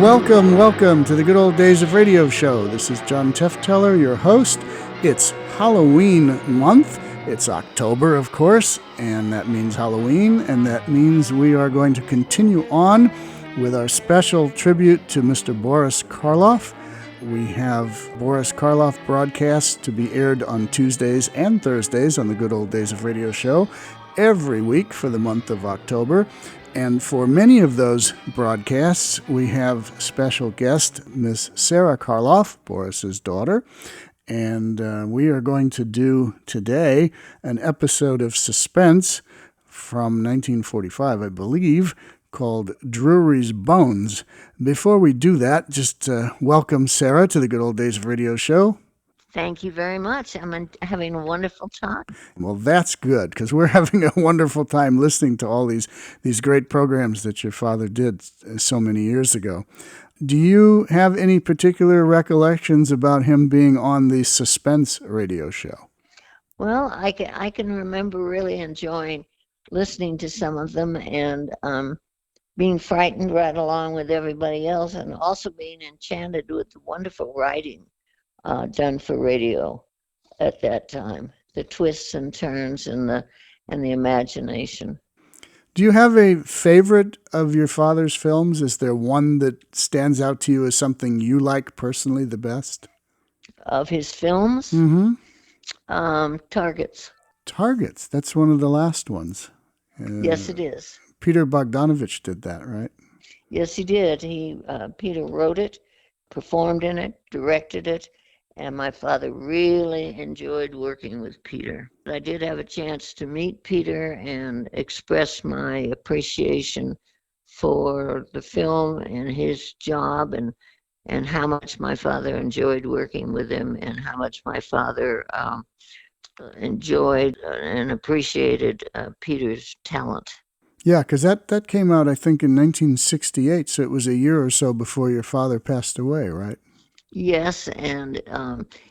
Welcome to the Good Old Days of Radio show. This is John Tefteller, your host. It's Halloween month. It's October, of course, and that means Halloween, and that means we are going to continue on with our special tribute to Mr. Boris Karloff. We have Boris Karloff broadcasts to be aired on Tuesdays and Thursdays on the Good Old Days of Radio show every week for the month of October. And for many of those broadcasts, we have special guest, Miss Sara Karloff, Boris's daughter. And we are going to do today an episode of Suspense from 1945, I believe, called Drury's Bones. Before we do that, just welcome Sara to the Good Old Days of Radio show. Thank you very much. I'm having a wonderful time. Well, that's good, because we're having a wonderful time listening to all these great programs that your father did so many years ago. Do you have any particular recollections about him being on the Suspense radio show? Well, I can remember really enjoying listening to some of them and being frightened right along with everybody else, and also being enchanted with the wonderful writing done for radio at that time, the twists and turns and the imagination. Do you have a favorite of your father's films? Is there one that stands out to you as something you like personally the best? Of his films? Mm-hmm. Targets. Targets. That's one of the last ones. Yes, it is. Peter Bogdanovich did that, right? Yes, he did. Peter wrote it, performed in it, directed it, and my father really enjoyed working with Peter. I did have a chance to meet Peter and express my appreciation for the film and his job, and how much my father enjoyed working with him, and how much my father enjoyed and appreciated Peter's talent. Yeah, because that came out, I think, in 1968, so it was a year or so before your father passed away, right? Yes, and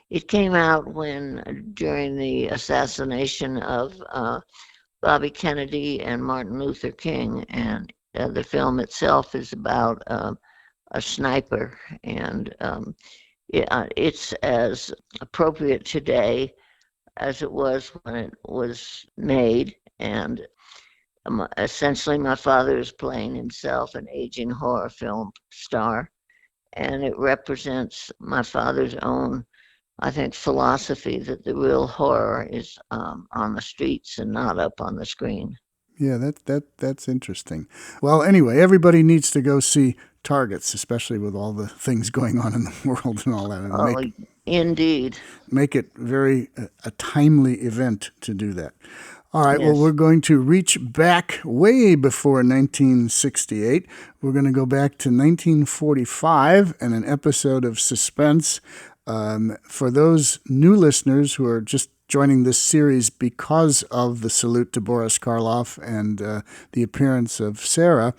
it came out during the assassination of Bobby Kennedy and Martin Luther King, and the film itself is about a sniper, and it's as appropriate today as it was when it was made, and essentially my father is playing himself, an aging horror film star. And it represents my father's own, I think, philosophy that the real horror is on the streets and not up on the screen. Yeah, that's interesting. Well, anyway, everybody needs to go see Targets, especially with all the things going on in the world and all that. And indeed. Make it very a timely event to do that. All right, yes. Well, we're going to reach back way before 1968. We're going to go back to 1945 and an episode of Suspense. For those new listeners who are just joining this series because of the salute to Boris Karloff and the appearance of Sara,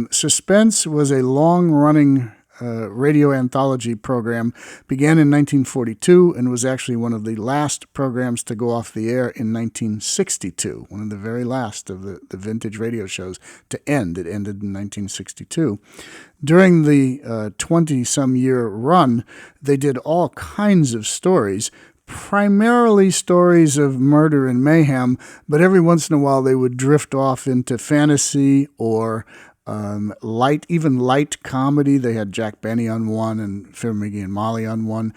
Suspense was a long-running radio anthology program, began in 1942 and was actually one of the last programs to go off the air in 1962, one of the very last of the vintage radio shows to end. It ended in 1962. During the 20-some year run, they did all kinds of stories, primarily stories of murder and mayhem, but every once in a while they would drift off into fantasy or light comedy. They had Jack Benny on one and Fibber McGee and Molly on one.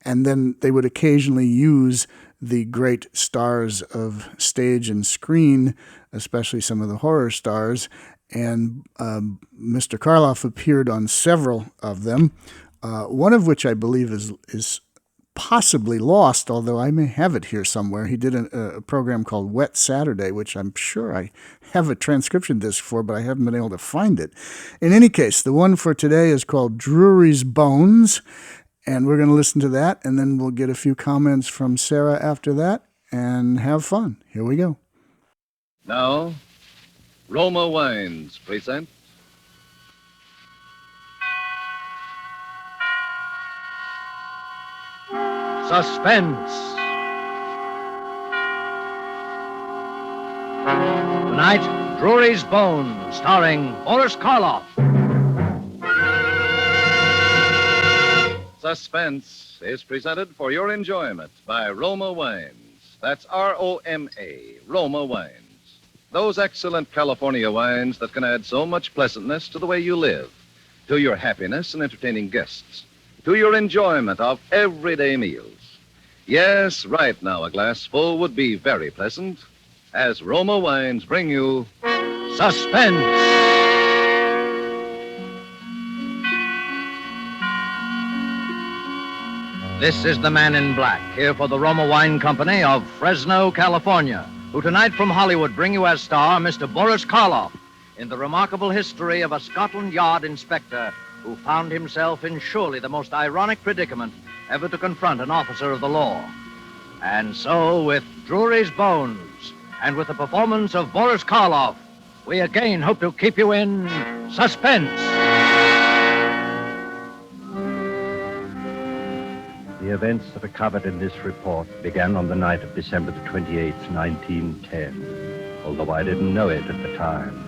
And then they would occasionally use the great stars of stage and screen, especially some of the horror stars. And Mr. Karloff appeared on several of them, one of which I believe is possibly lost, although I may have it here somewhere. He did a program called Wet Saturday, which I'm sure I have a transcription disc for, but I haven't been able to find it. In any case, the one for today is called Drury's Bones, and we're going to listen to that, and then we'll get a few comments from Sara after that, and have fun. Here we go. Now, Roma Wines present Suspense. Tonight, Drury's Bones, starring Boris Karloff. Suspense is presented for your enjoyment by Roma Wines. That's Roma, Roma Wines. Those excellent California wines that can add so much pleasantness to the way you live, to your happiness in entertaining guests, to your enjoyment of everyday meals. Yes, right now a glass full would be very pleasant, as Roma Wines bring you Suspense. This is the Man in Black, here for the Roma Wine Company of Fresno, California, who tonight from Hollywood bring you as star Mr. Boris Karloff in the remarkable history of a Scotland Yard inspector who found himself in surely the most ironic predicament ever to confront an officer of the law. And so, with Drury's Bones and with the performance of Boris Karloff, we again hope to keep you in suspense. The events that are covered in this report began on the night of December the 28th, 1910, although I didn't know it at the time.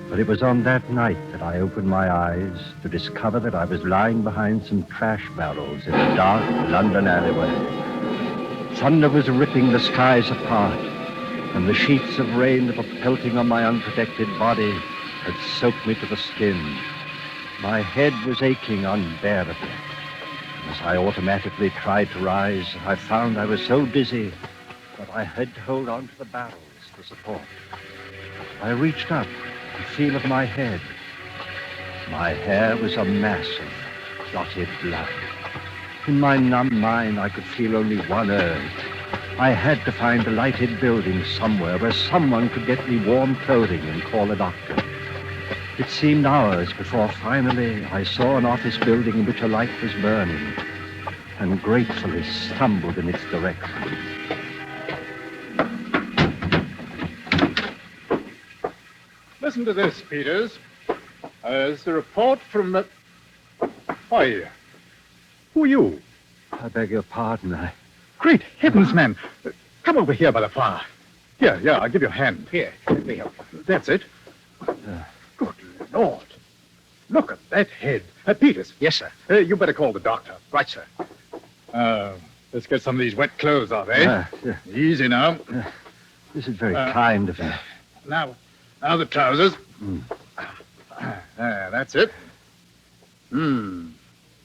But it was on that night that I opened my eyes to discover that I was lying behind some trash barrels in a dark London alleyway. Thunder was ripping the skies apart, and the sheets of rain that were pelting on my unprotected body had soaked me to the skin. My head was aching unbearably. As I automatically tried to rise, I found I was so dizzy that I had to hold on to the barrels for support. I reached up to feel of my head. My hair was a mass of clotted blood. In my numb mind, I could feel only one urge. I had to find a lighted building somewhere where someone could get me warm clothing and call a doctor. It seemed hours before finally I saw an office building in which a light was burning and gratefully stumbled in its direction. Listen to this, Peters. It's a report from the... Why, who are you? I beg your pardon. Great heavens, man. Come over here by the fire. Here, I'll give you a hand. Here, let me help you. That's it. Good Lord. Look at that head. Peters. Yes, sir. You better call the doctor. Right, sir. Let's get some of these wet clothes off, eh? Yeah. Easy now. This is very kind of you. Now the trousers. That's it.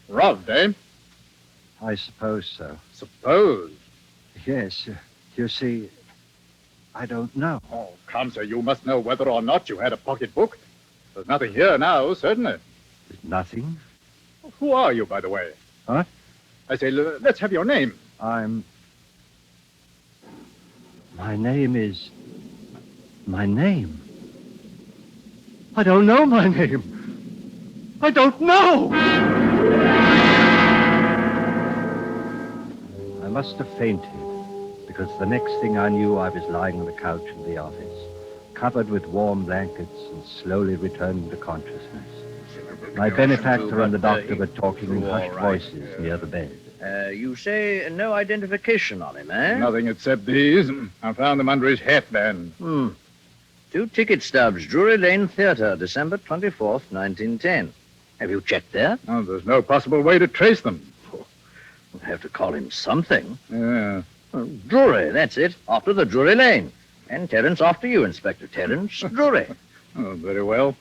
Robbed, eh? I suppose so. Suppose. Yes. You see, I don't know. Oh, come, sir, you must know whether or not you had a pocketbook. There's nothing here now, certainly. There's nothing? Who are you, by the way? Huh? I say, let's have your name. My name is... My name? I don't know my name. I don't know! I must have fainted, because the next thing I knew, I was lying on the couch in the office, covered with warm blankets and slowly returning to consciousness. My benefactor and the doctor were talking in hushed voices near the bed. You say no identification on him, eh? Nothing except these. I found them under his hatband. 2 ticket stubs, Drury Lane Theatre, December 24th, 1910. Have you checked there? Oh, there's no possible way to trace them. We'll have to call him something. Yeah. Drury, that's it. After the Drury Lane. And Terence after you, Inspector Terence Drury. Oh, very well.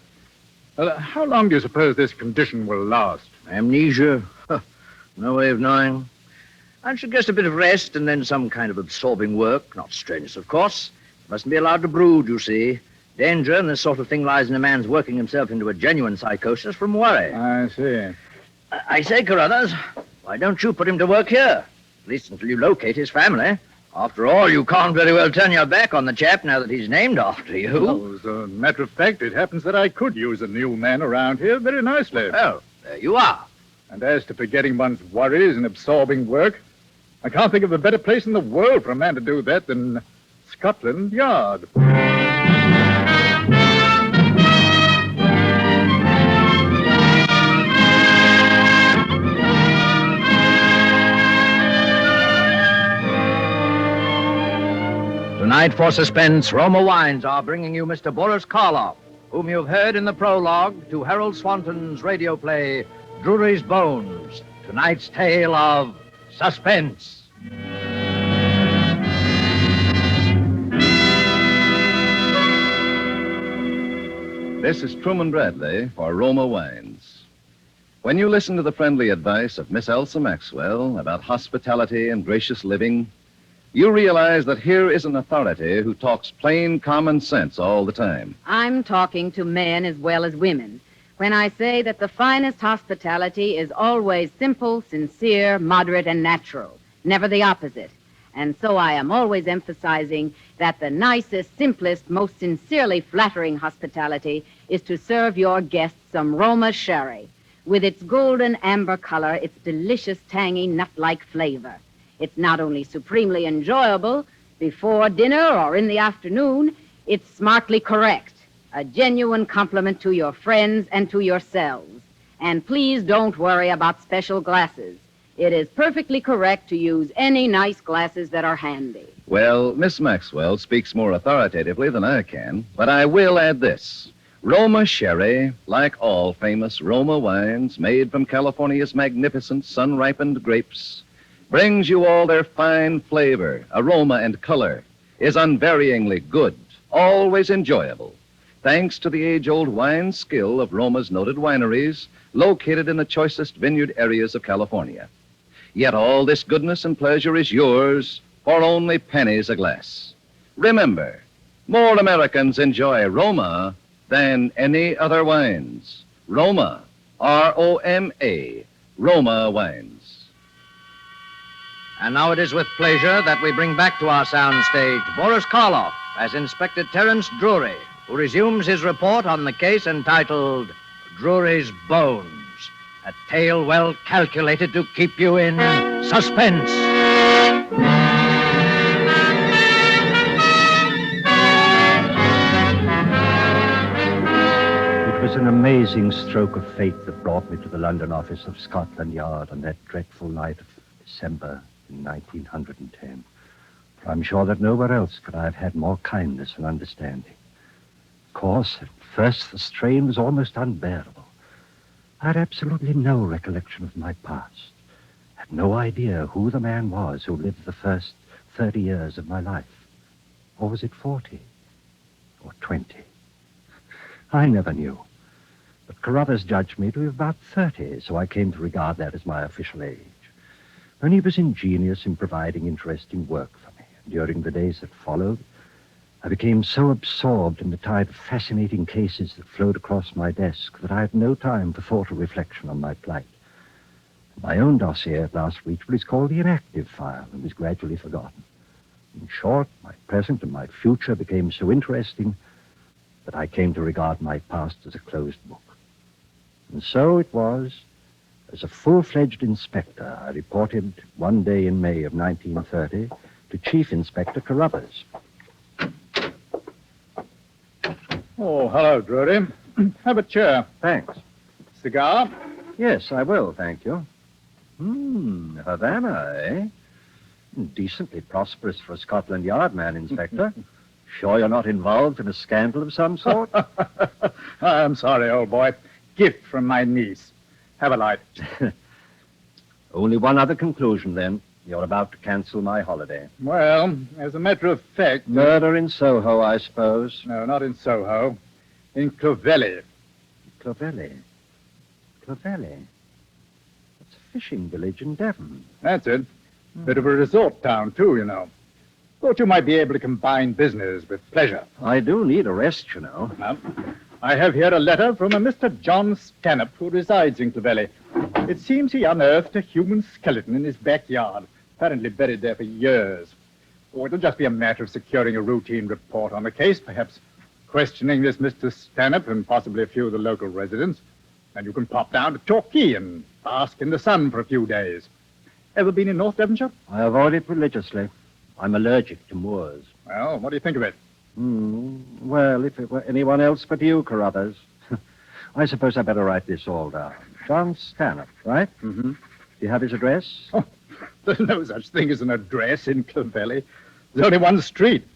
How long do you suppose this condition will last? Amnesia? No way of knowing. I'd suggest a bit of rest and then some kind of absorbing work. Not strenuous, of course. Mustn't be allowed to brood, you see. Danger in this sort of thing lies in a man's working himself into a genuine psychosis from worry. I see. I say, Carruthers, why don't you put him to work here? At least until you locate his family. After all, you can't very well turn your back on the chap now that he's named after you. Well, as a matter of fact, it happens that I could use a new man around here very nicely. Well, there you are. And as to forgetting one's worries and absorbing work, I can't think of a better place in the world for a man to do that than Scotland Yard. Tonight for Suspense, Roma Wines are bringing you Mr. Boris Karloff, whom you've heard in the prologue to Harold Swanton's radio play, Drury's Bones, tonight's tale of Suspense. This is Truman Bradley for Roma Wines. When you listen to the friendly advice of Miss Elsa Maxwell about hospitality and gracious living, you realize that here is an authority who talks plain common sense all the time. I'm talking to men as well as women when I say that the finest hospitality is always simple, sincere, moderate, and natural, never the opposite. And so I am always emphasizing that the nicest, simplest, most sincerely flattering hospitality is to serve your guests some Roma sherry. With its golden amber color, its delicious, tangy, nut-like flavor. It's not only supremely enjoyable before dinner or in the afternoon, it's smartly correct, a genuine compliment to your friends and to yourselves. And please don't worry about special glasses. It is perfectly correct to use any nice glasses that are handy. Well, Miss Maxwell speaks more authoritatively than I can, but I will add this. Roma Sherry, like all famous Roma wines made from California's magnificent sun-ripened grapes, brings you all their fine flavor, aroma, and color, is unvaryingly good, always enjoyable, thanks to the age-old wine skill of Roma's noted wineries located in the choicest vineyard areas of California. Yet all this goodness and pleasure is yours for only pennies a glass. Remember, more Americans enjoy Roma than any other wines. Roma, R-O-M-A, Roma wines. And now it is with pleasure that we bring back to our soundstage Boris Karloff as Inspector Terence Drury, who resumes his report on the case entitled Drury's Bones, a tale well calculated to keep you in suspense. It was an amazing stroke of fate that brought me to the London office of Scotland Yard on that dreadful night of December in 1910. For I'm sure that nowhere else could I have had more kindness and understanding. Of course, at first the strain was almost unbearable. I had absolutely no recollection of my past. Had no idea who the man was who lived the first 30 years of my life. Or was it 40? Or 20? I never knew. But Carruthers judged me to be about 30, so I came to regard that as my official age. And he was ingenious in providing interesting work for me. And during the days that followed, I became so absorbed in the tide of fascinating cases that flowed across my desk that I had no time for thought or reflection on my plight. My own dossier at last reached what is called the inactive file and was gradually forgotten. In short, my present and my future became so interesting that I came to regard my past as a closed book. And so it was, as a full-fledged inspector, I reported one day in May of 1930 to Chief Inspector Carruthers. Oh, hello, Drury. Have a chair. Thanks. Cigar? Yes, I will, thank you. Havana, eh? Decently prosperous for a Scotland Yard man, Inspector. Sure you're not involved in a scandal of some sort? I'm sorry, old boy. Gift from my niece. Have a light. Only one other conclusion, then. You're about to cancel my holiday. Well, as a matter of fact... Murder in Soho, I suppose. No, not in Soho. In Clovelly. Clovelly? Clovelly? That's a fishing village in Devon. That's it. Bit of a resort town, too, you know. Thought you might be able to combine business with pleasure. I do need a rest, you know. Now, I have here a letter from a Mr. John Stanhope, who resides in Clovelly. It seems he unearthed a human skeleton in his backyard, apparently buried there for years. Oh, it'll just be a matter of securing a routine report on the case, perhaps questioning this Mr. Stanhope and possibly a few of the local residents. And you can pop down to Torquay and bask in the sun for a few days. Ever been in North Devonshire? I avoid it religiously. I'm allergic to moors. Well, what do you think of it? Well, if it were anyone else but you, Carruthers. I suppose I better write this all down. John Stanhope, right? Mm-hmm. Do you have his address? Oh, there's no such thing as an address in Clovelly. There's only one street.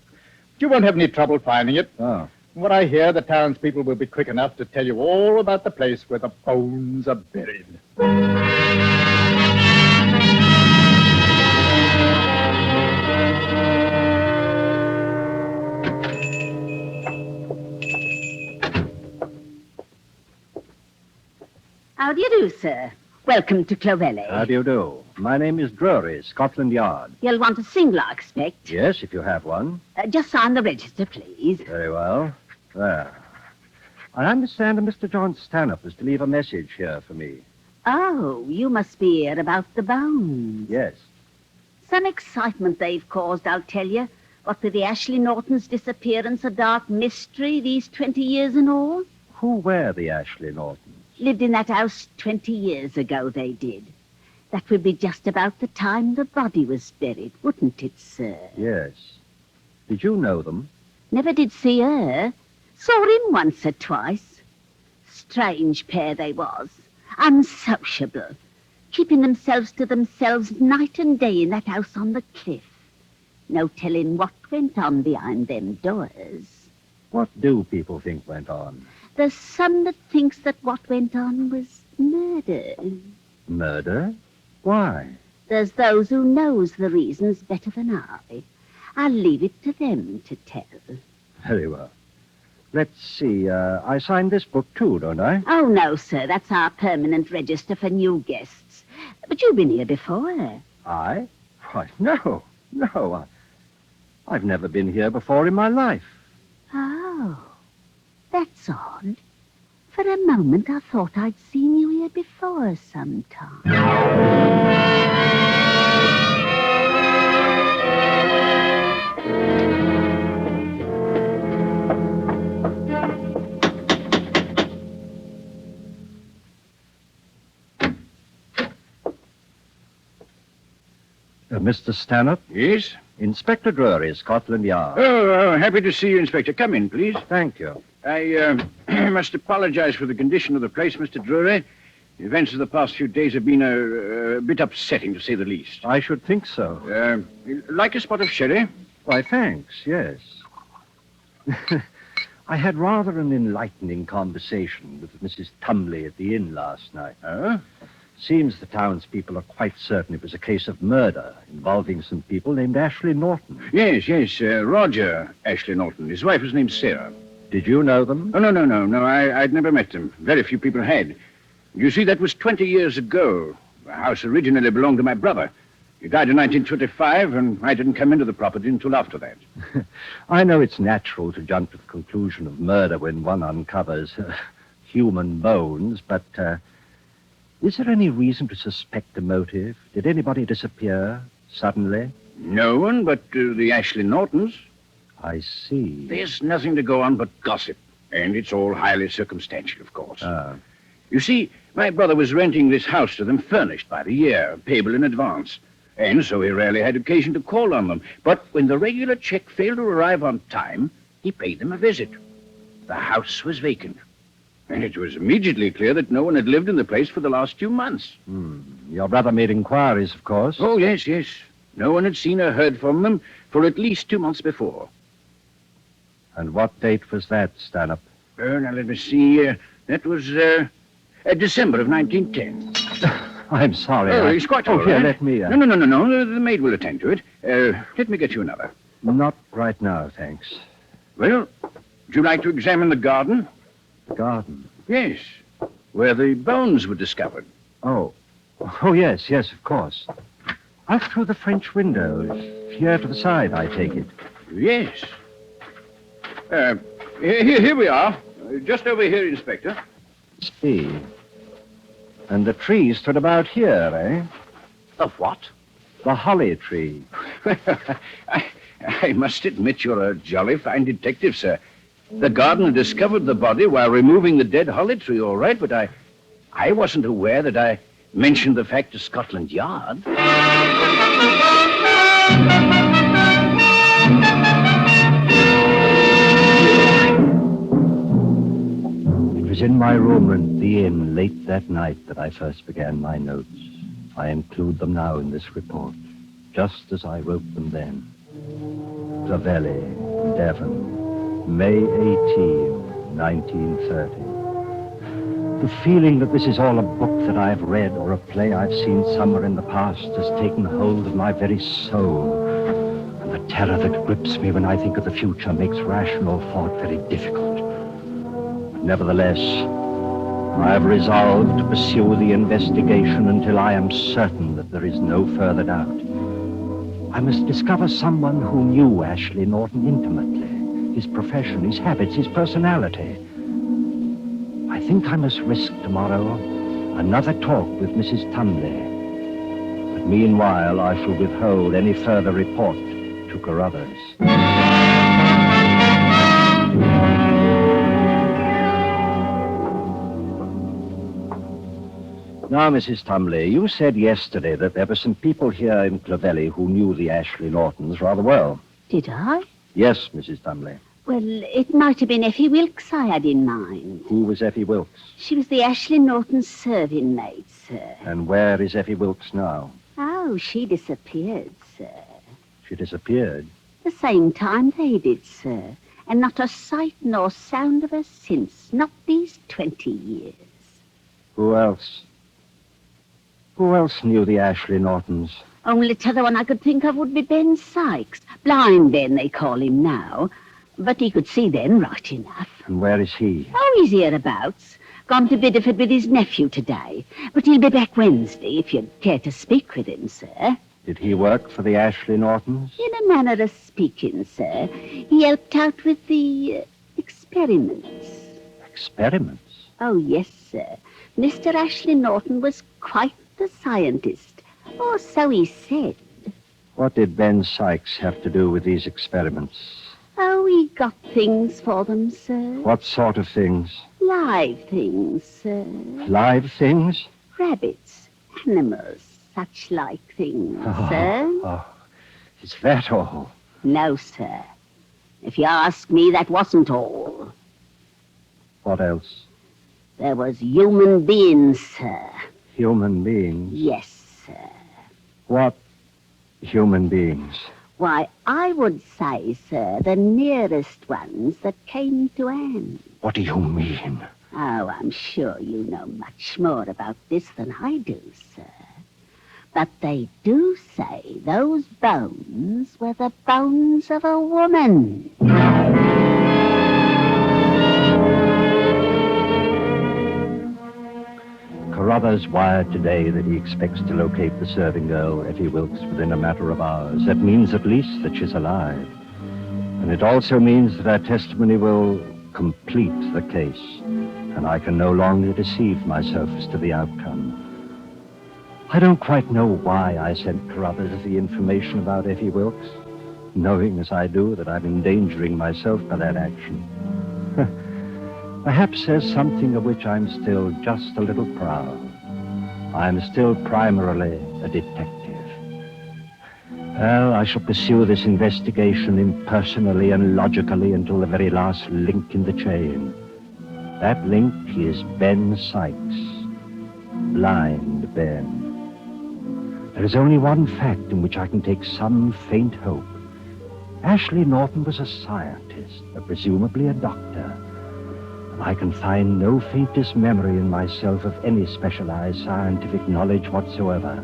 You won't have any trouble finding it. Oh. From what I hear, the townspeople will be quick enough to tell you all about the place where the bones are buried. How do you do, sir? Welcome to Clovelly. How do you do? My name is Drury, Scotland Yard. You'll want a single, I expect. Yes, if you have one. Just sign the register, please. Very well. There. I understand that Mr. John Stanhope was to leave a message here for me. Oh, you must be here about the bones. Yes. Some excitement they've caused, I'll tell you. What with the Ashley Nortons' disappearance, a dark mystery these 20 years and all. Who were the Ashley Nortons? Lived in that house 20 years ago, they did. That would be just about the time the body was buried, wouldn't it, sir? Yes. Did you know them? Never did see her. Saw him once or twice. Strange pair they was. Unsociable. Keeping themselves to themselves night and day in that house on the cliff. No telling what went on behind them doors. What do people think went on? There's some that thinks that what went on was murder. Murder? Why? There's those who knows the reasons better than I. I'll leave it to them to tell. Very well. Let's see. I signed this book too, don't I? Oh, no, sir. That's our permanent register for new guests. But you've been here before. I? Why, no. I've never been here before in my life. Oh, that's odd. For a moment, I thought I'd seen you here before sometime. Mr. Stanhope? Yes? Inspector Drury, Scotland Yard. Oh, happy to see you, Inspector. Come in, please. Thank you. I must apologize for the condition of the place, Mr. Drury. The events of the past few days have been a bit upsetting, to say the least. I should think so. Like a spot of sherry? Why, thanks, yes. I had rather an enlightening conversation with Mrs. Tumley at the inn last night. Oh? Seems the townspeople are quite certain it was a case of murder involving some people named Ashley Norton. Yes. Roger Ashley Norton. His wife was named Sara. Did you know them? Oh, no. I'd never met them. Very few people had. You see, that was 20 years ago. The house originally belonged to my brother. He died in 1925, and I didn't come into the property until after that. I know it's natural to jump to the conclusion of murder when one uncovers human bones, but is there any reason to suspect a motive? Did anybody disappear suddenly? No one but the Ashley Nortons. I see. There's nothing to go on but gossip, and it's all highly circumstantial, of course. Ah. You see, my brother was renting this house to them furnished by the year, payable in advance, and so he rarely had occasion to call on them. But when the regular check failed to arrive on time, he paid them a visit. The house was vacant, and it was immediately clear that no one had lived in the place for the last 2 months. Your brother made inquiries, of course. Oh, yes. No one had seen or heard from them for at least 2 months before. And what date was that, Stanhope? Now, let me see. That was December of 1910. I'm sorry. It's quite all right. Here, let me... No. The maid will attend to it. Let me get you another. Not right now, thanks. Well, would you like to examine the garden? The garden? Yes. Where the bones were discovered. Oh, yes, of course. Out through the French windows. Here to the side, I take it. Yes. Here we are. Just over here, Inspector. See. And the tree stood about here, eh? The what? The holly tree. I must admit you're a jolly fine detective, sir. The gardener discovered the body while removing the dead holly tree, all right, but I wasn't aware that I mentioned the fact to Scotland Yard. It was in my room at the inn late that night that I first began my notes. I include them now in this report, just as I wrote them then. Clovelly, Devon, May 18, 1930. The feeling that this is all a book that I've read or a play I've seen somewhere in the past has taken hold of my very soul. And the terror that grips me when I think of the future makes rational thought very difficult. But nevertheless, I have resolved to pursue the investigation until I am certain that there is no further doubt. I must discover someone who knew Ashley Norton intimately, his profession, his habits, his personality. I think I must risk tomorrow another talk with Mrs. Tunley. But meanwhile, I shall withhold any further report to Carruthers. Now, Mrs. Tumley, you said yesterday that there were some people here in Clovelly who knew the Ashley Nortons rather well. Did I? Yes, Mrs. Tumley. Well, it might have been Effie Wilkes I had in mind. Who was Effie Wilkes? She was the Ashley Norton serving maid, sir. And where is Effie Wilkes now? Oh, she disappeared, sir. She disappeared. The same time they did, sir. And not a sight nor sound of her since. Not these 20 years. Who else? Who else knew the Ashley Nortons? Only t'other one I could think of would be Ben Sykes. Blind Ben, they call him now. But he could see then right enough. And where is he? Oh, he's hereabouts. Gone to Bideford with his nephew today. But he'll be back Wednesday, if you'd care to speak with him, sir. Did he work for the Ashley Nortons? In a manner of speaking, sir. He helped out with the experiments. Experiments? Oh, yes, sir. Mr. Ashley Norton was quite the scientist. Or so he said. What did Ben Sykes have to do with these experiments? Oh, he got things for them, sir. What sort of things? Live things, sir. Live things? Rabbits, animals, such like things, sir. Oh, is that all? No, sir. If you ask me, that wasn't all. What else? There was human beings, sir. Human beings? Yes, sir. What human beings? Why, I would say, sir, the nearest ones that came to hand. What do you mean? Oh, I'm sure you know much more about this than I do, sir. But they do say those bones were the bones of a woman. Carruthers wired today that he expects to locate the serving girl, Effie Wilkes, within a matter of hours. That means at least that she's alive. And it also means that her testimony will complete the case. And I can no longer deceive myself as to the outcome. I don't quite know why I sent Carruthers the information about Effie Wilkes, knowing as I do that I'm endangering myself by that action. Perhaps there's something of which I'm still just a little proud. I'm still primarily a detective. Well, I shall pursue this investigation impersonally and logically until the very last link in the chain. That link is Ben Sykes. Blind Ben. There is only one fact in which I can take some faint hope. Ashley Norton was a scientist, presumably a doctor. And I can find no faintest memory in myself of any specialized scientific knowledge whatsoever.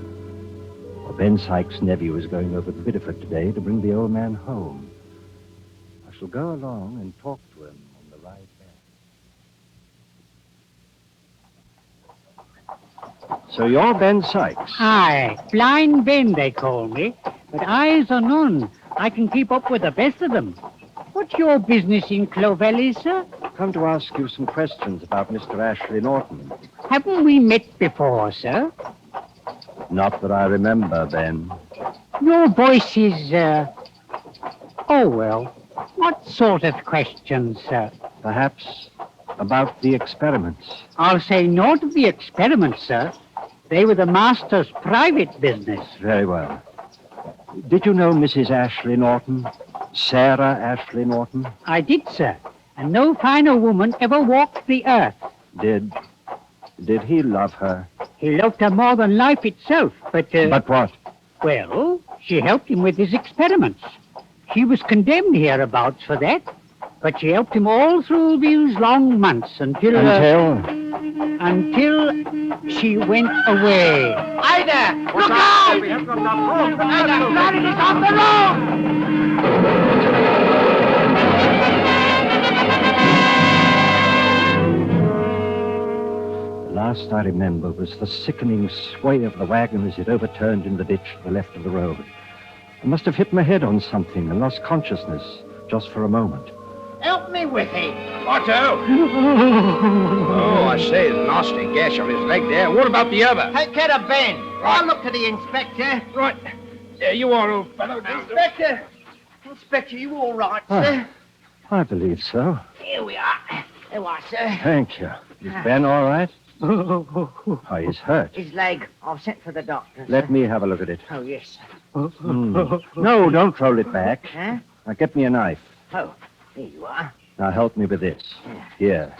For Ben Sykes' nephew is going over to Bideford today to bring the old man home. I shall go along and talk to him on the ride back. So you're Ben Sykes? Aye, Blind Ben, they call me. But eyes are none. I can keep up with the best of them. What's your business in Clovelly, sir? Come to ask you some questions about Mr. Ashley Norton. Haven't we met before, sir? Not that I remember, Ben. Your voice is, oh, well, what sort of questions, sir? Perhaps about the experiments. I'll say naught of the experiments, sir. They were the master's private business. Very well. Did you know Mrs. Ashley Norton? Sara Ashley Norton? I did, sir. And no finer woman ever walked the earth. Did he love her? He loved her more than life itself, but... But what? Well, she helped him with his experiments. She was condemned hereabouts for that, but she helped him all through these long months until she went away. Hi there! Look out! Ida, Planet is on the road! last I remember was the sickening sway of the wagon as it overturned in the ditch to the left of the road. I must have hit my head on something and lost consciousness just for a moment. Help me with him. Otto! Oh, I say, the nasty gash on his leg there. What about the other? Take care of Ben. I'll look to the inspector. Right. There you are, old fellow. Inspector! Inspector, you all right, sir? I believe so. Here we are. There you are, sir. Thank you. Is Ben all right? Oh, he's hurt. His leg. I've sent for the doctor. Let me have a look at it. Oh, yes, sir. No, don't roll it back. Huh? Now, get me a knife. Oh, here you are. Now, help me with this. Here.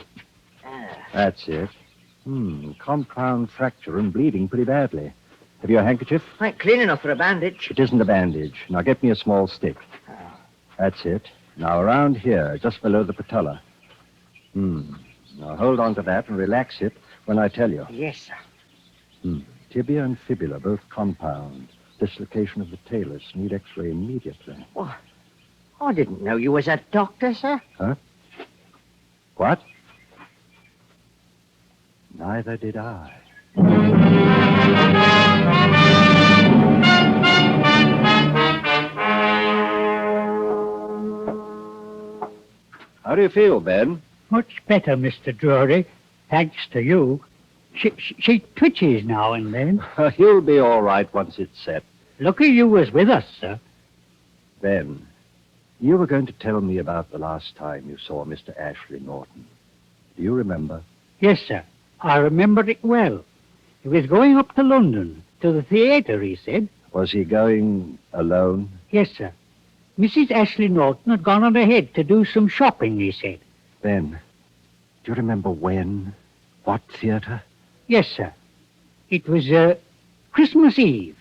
Ah. That's it. Compound fracture and bleeding pretty badly. Have you a handkerchief? Ain't clean enough for a bandage. It isn't a bandage. Now, get me a small stick. That's it. Now, around here, just below the patella. Now, hold on to that and relax it when I tell you. Yes, sir. Tibia and fibula, both compound. Dislocation of the talus. Need X-ray immediately. What? I didn't know you was a doctor, sir. Huh? What? Neither did I. How do you feel, Ben? Much better, Mr. Drury. Thanks to you. She twitches now and then. You'll be all right once it's set. Lucky you was with us, sir. Ben, you were going to tell me about the last time you saw Mr. Ashley Norton. Do you remember? Yes, sir. I remember it well. He was going up to London, to the theatre, he said. Was he going alone? Yes, sir. Mrs. Ashley Norton had gone on ahead to do some shopping, he said. Ben, do you remember when? What theatre? Yes, sir. It was Christmas Eve,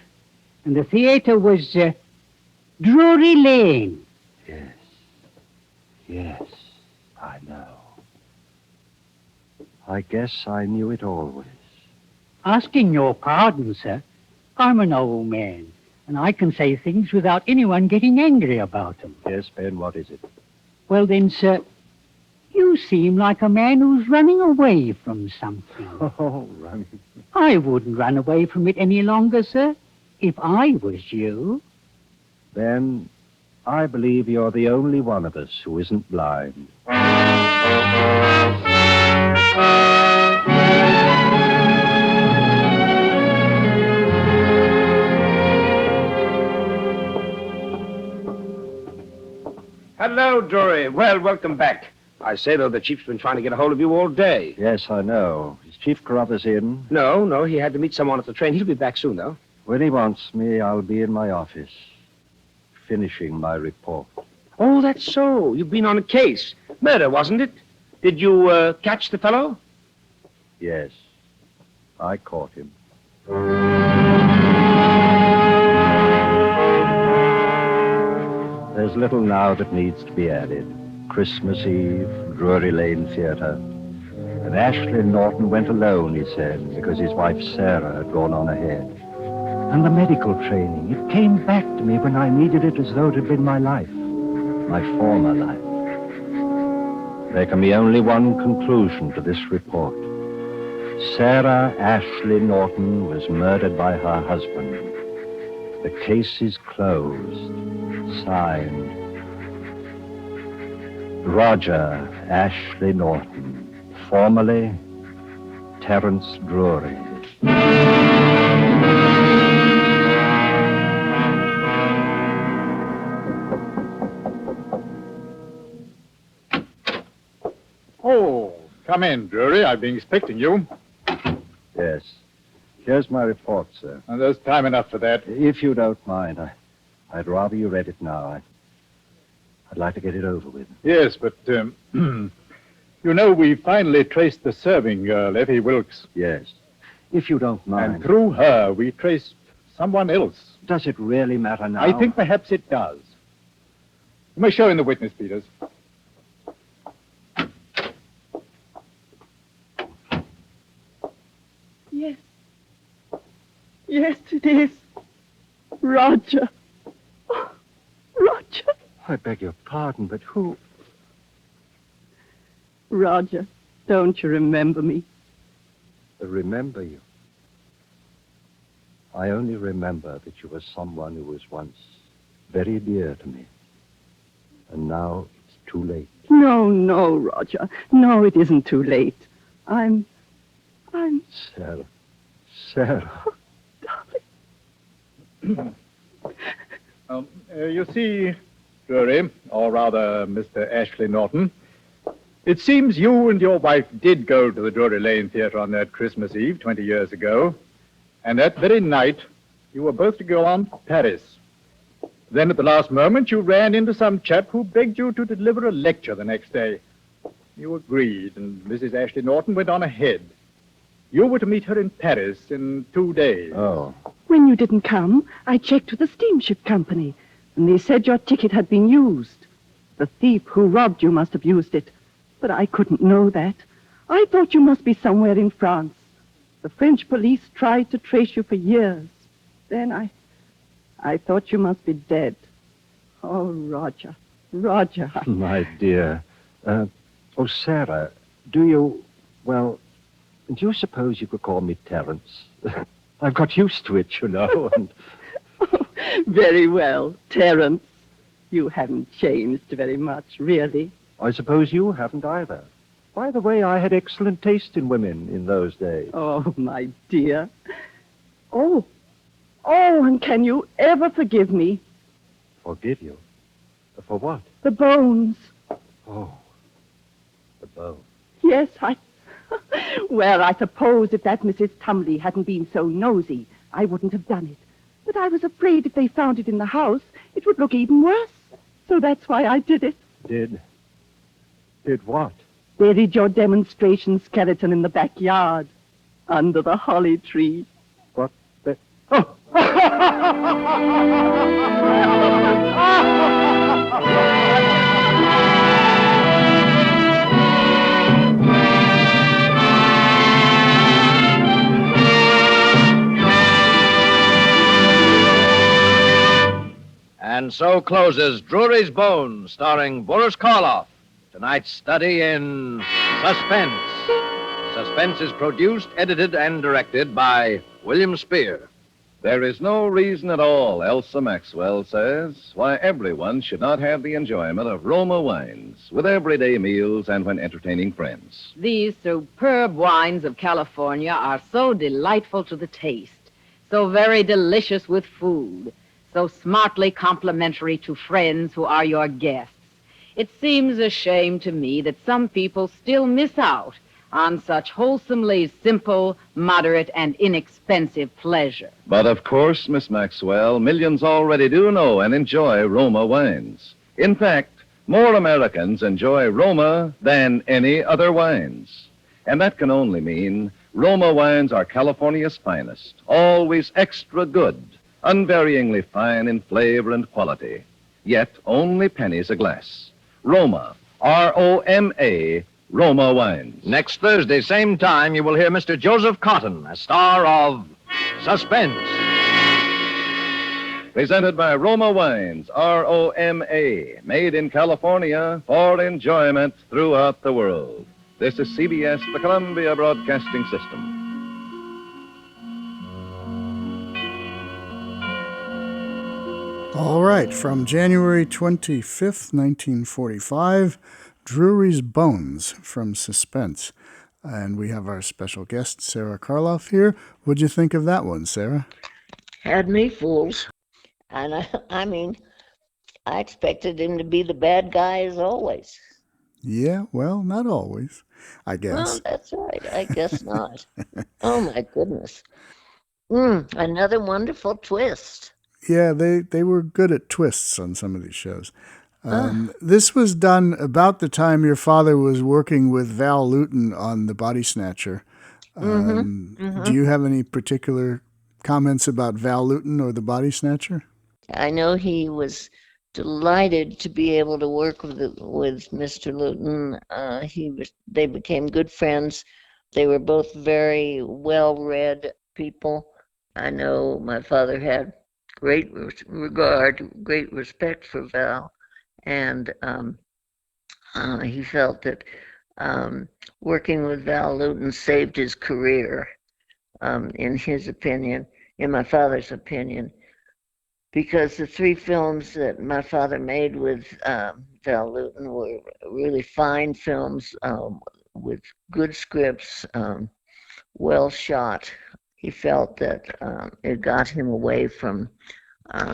and the theatre was Drury Lane. Yes, I know. I guess I knew it always. Asking your pardon, sir, I'm an old man, and I can say things without anyone getting angry about them. Yes, Ben, what is it? Well then, sir, you seem like a man who's running away from something. Oh, running. I wouldn't run away from it any longer, sir, if I was you. Ben, I believe you're the only one of us who isn't blind. Hello, Drury. Well, welcome back. I say, though, the chief's been trying to get a hold of you all day. Yes, I know. Is Chief Carruthers in? No, he had to meet someone at the train. He'll be back soon, though. When he wants me, I'll be in my office, finishing my report. Oh, that's so. You've been on a case. Murder, wasn't it? Did you catch the fellow? Yes, I caught him. There's little now that needs to be added. Christmas Eve, Drury Lane Theatre. And Ashley Norton went alone, he said, because his wife Sarah had gone on ahead. And the medical training, it came back to me when I needed it as though it had been my life, my former life. There can be only one conclusion to this report. Sara Ashley Norton was murdered by her husband. The case is closed. Signed, Roger Ashley Norton, formerly Terence Drury. Oh, come in, Drury. I've been expecting you. Yes. Here's my report, sir. And there's time enough for that. If you don't mind, I'd rather you read it now. I'd like to get it over with. Yes, but, you know, we finally traced the serving girl, Effie Wilkes. Yes. If you don't mind. And through her, we traced someone else. Does it really matter now? I think perhaps it does. You may show in the witness, Peters. Yes. Yes, it is. Roger. Oh, Roger. I beg your pardon, but who? Roger, don't you remember me? Remember you. I only remember that you were someone who was once very dear to me. And now it's too late. No, Roger. No, it isn't too late. I'm... Sarah. Sarah. You see, Drury, or rather Mr. Ashley Norton, it seems you and your wife did go to the Drury Lane Theatre on that Christmas Eve 20 years ago, and that very night you were both to go on to Paris. Then at the last moment you ran into some chap who begged you to deliver a lecture the next day. You agreed, and Mrs. Ashley Norton went on ahead. You were to meet her in Paris in 2 days. Oh. When you didn't come, I checked with the steamship company, and they said your ticket had been used. The thief who robbed you must have used it, but I couldn't know that. I thought you must be somewhere in France. The French police tried to trace you for years. Then I thought you must be dead. Oh, Roger. My dear. Sarah, do you suppose you could call me Terence? I've got used to it, you know, and... Very well, Terence. You haven't changed very much, really. I suppose you haven't either. By the way, I had excellent taste in women in those days. Oh, my dear. Oh, and can you ever forgive me? Forgive you? For what? The bones. Oh, the bone. Yes, Well, I suppose if that Mrs. Tumley hadn't been so nosy, I wouldn't have done it. But I was afraid if they found it in the house, it would look even worse. So that's why I did it. Did what? Buried your demonstration skeleton in the backyard, under the holly tree. What? Oh! And so closes Drury's Bones, starring Boris Karloff. Tonight's study in Suspense. Suspense is produced, edited, and directed by William Spear. There is no reason at all, Elsa Maxwell says, why everyone should not have the enjoyment of Roma wines with everyday meals and when entertaining friends. These superb wines of California are so delightful to the taste, so very delicious with food, so smartly complimentary to friends who are your guests. It seems a shame to me that some people still miss out on such wholesomely simple, moderate, and inexpensive pleasure. But of course, Miss Maxwell, millions already do know and enjoy Roma wines. In fact, more Americans enjoy Roma than any other wines. And that can only mean Roma wines are California's finest, always extra good, unvaryingly fine in flavor and quality, yet only pennies a glass. Roma, R-O-M-A, Roma wines. Next Thursday, same time, you will hear Mr. Joseph Cotton, a star of Suspense. Presented by Roma Wines, R-O-M-A, made in California for enjoyment throughout the world. This is CBS, the Columbia Broadcasting System. All right, from January 25th, 1945, Drury's Bones from Suspense. And we have our special guest, Sara Karloff, here. What'd you think of that one, Sarah? Had me fools. And I expected him to be the bad guy as always. Yeah, well, not always, I guess. Well, that's right. I guess not. Oh, my goodness. Another wonderful twist. Yeah, they were good at twists on some of these shows. This was done about the time your father was working with Val Lewton on The Body Snatcher. Do you have any particular comments about Val Lewton or The Body Snatcher? I know he was delighted to be able to work with Mr. Lewton. They became good friends. They were both very well-read people. I know my father had great regard, great respect for Val, and he felt that working with Val Lewton saved his career. in his opinion, in my father's opinion, because the three films that my father made with Val Lewton were really fine films with good scripts, well shot. He felt that it got him away from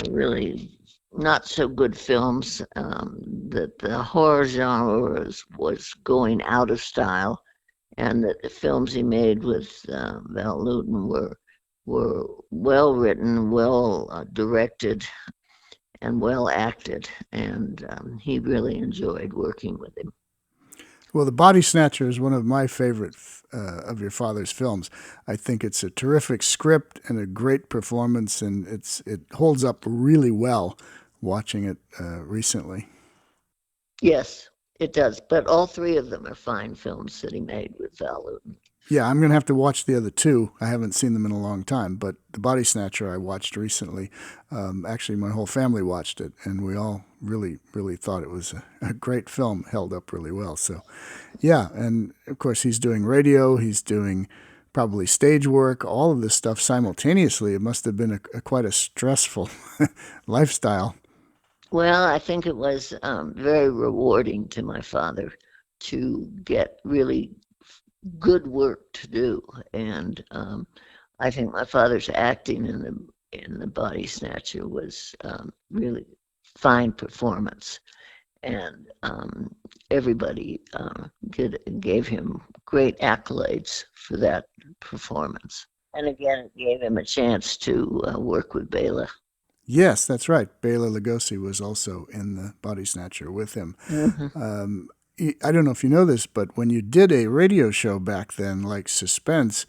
really not so good films, that the horror genre was going out of style, and that the films he made with Val Lewton were well written, well directed, and well acted, and he really enjoyed working with him. Well, The Body Snatcher is one of my favorite of your father's films. I think it's a terrific script and a great performance, and it holds up really well watching it recently. Yes, it does. But all three of them are fine films that he made with Val Lewton. Yeah, I'm going to have to watch the other two. I haven't seen them in a long time, but The Body Snatcher I watched recently. Actually, my whole family watched it, and we all really, really thought it was a great film, held up really well. So, yeah, and of course he's doing radio, he's doing probably stage work, all of this stuff simultaneously. It must have been quite a stressful lifestyle. Well, I think it was very rewarding to my father to get really good work to do, and I think my father's acting in the Body Snatcher was really fine performance, and everybody gave him great accolades for that performance. And again, it gave him a chance to work with Bela. Yes, that's right. Bela Lugosi was also in The Body Snatcher with him. Mm-hmm. I don't know if you know this, but when you did a radio show back then, like Suspense,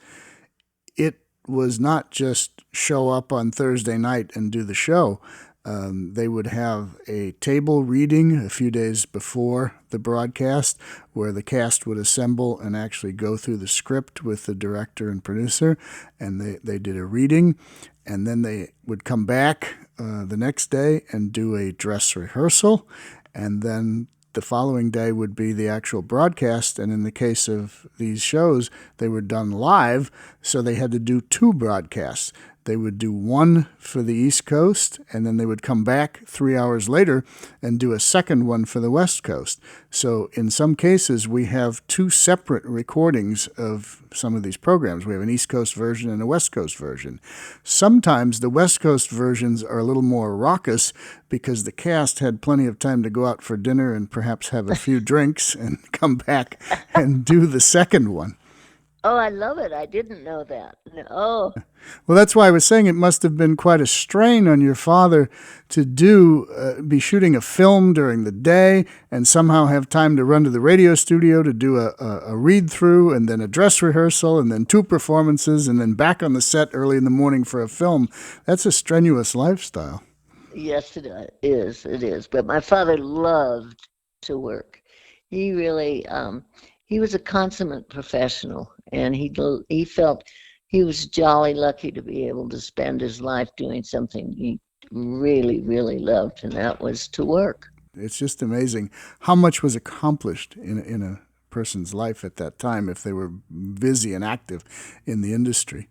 it was not just show up on Thursday night and do the show. They would have a table reading a few days before the broadcast where the cast would assemble and actually go through the script with the director and producer, and they did a reading, and then they would come back the next day and do a dress rehearsal, and then the following day would be the actual broadcast, and in the case of these shows, they were done live, so they had to do two broadcasts. They would do one for the East Coast, and then they would come back 3 hours later and do a second one for the West Coast. So in some cases, we have two separate recordings of some of these programs. We have an East Coast version and a West Coast version. Sometimes the West Coast versions are a little more raucous because the cast had plenty of time to go out for dinner and perhaps have a few drinks and come back and do the second one. Oh, I love it. I didn't know that. Oh. Well, that's why I was saying it must have been quite a strain on your father to be shooting a film during the day and somehow have time to run to the radio studio to do a read-through and then a dress rehearsal and then two performances and then back on the set early in the morning for a film. That's a strenuous lifestyle. Yes, it is. It is. But my father loved to work. He really, he was a consummate professional, and he felt he was jolly lucky to be able to spend his life doing something he really, really loved, and that was to work. It's just amazing how much was accomplished in a person's life at that time if they were busy and active in the industry.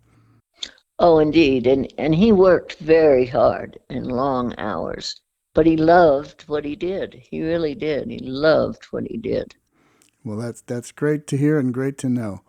Oh, indeed, and he worked very hard in long hours, but he loved what he did. He really did. He loved what he did. Well, that's great to hear and great to know.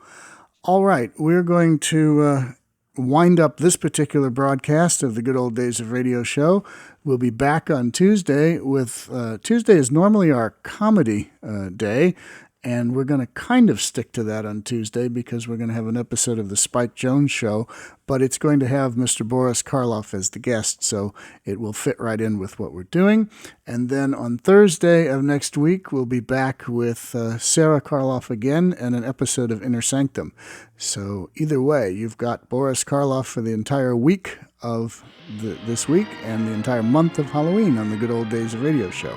All right, we're going to wind up this particular broadcast of the Good Old Days of Radio show. We'll be back on Tuesday with Tuesday is normally our comedy day, and we're going to kind of stick to that on Tuesday because we're going to have an episode of the Spike Jones Show, but it's going to have Mr. Boris Karloff as the guest, so it will fit right in with what we're doing. And then on Thursday of next week, we'll be back with Sara Karloff again and an episode of Inner Sanctum. So either way, you've got Boris Karloff for the entire week of this week and the entire month of Halloween on the Good Old Days of Radio show.